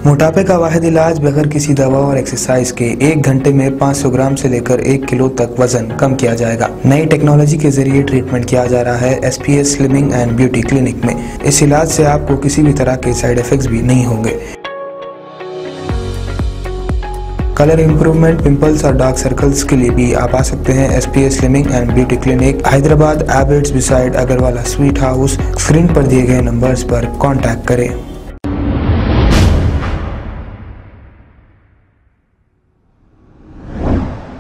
मोटापे का वाहिद इलाज बगैर किसी दवा और एक्सरसाइज के 1 घंटे में 500 ग्राम से लेकर 1 किलो तक वजन कम किया जाएगा। नई टेक्नोलॉजी के जरिए ट्रीटमेंट किया जा रहा है SPS slimming and beauty clinic में। इस इलाज से आपको किसी भी तरह के साइड इफेक्ट्स भी नहीं होंगे। कलर इंप्रूवमेंट, पिंपल्स और डार्क सर्कल्स के लिए भी आप आ सकते हैं SPS slimming and beauty clinic, Hyderabad, Abids beside Agarwala sweet house. Screen पर दिए गए नंबर्स पर कॉन्टैक्ट करें।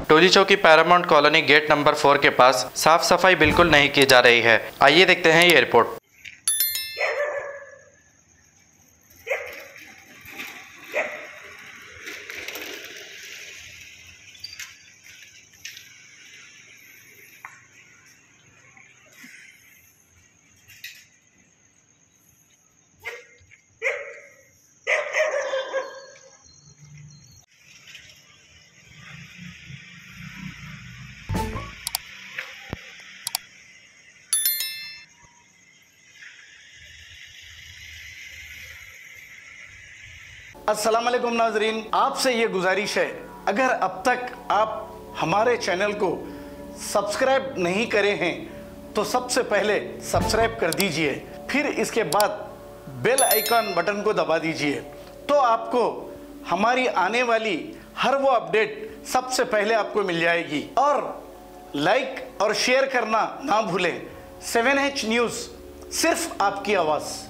टोली चौकी पैरामाउंट कॉलोनी गेट नंबर 4 के पास साफ सफाई बिल्कुल नहीं की जा रही है। आइए देखते हैं ये रिपोर्ट। अस्सलाम वालेकुम नाजरीन, आपसे ये गुजारिश है, अगर अब तक आप हमारे चैनल को सब्सक्राइब नहीं करे हैं तो सबसे पहले सब्सक्राइब कर दीजिए, फिर इसके बाद बेल आइकन बटन को दबा दीजिए, तो आपको हमारी आने वाली हर वो अपडेट सबसे पहले आपको मिल जाएगी। और लाइक और शेयर करना ना भूलें। 7H न्यूज़, सिर्फ आपकी आवाज़।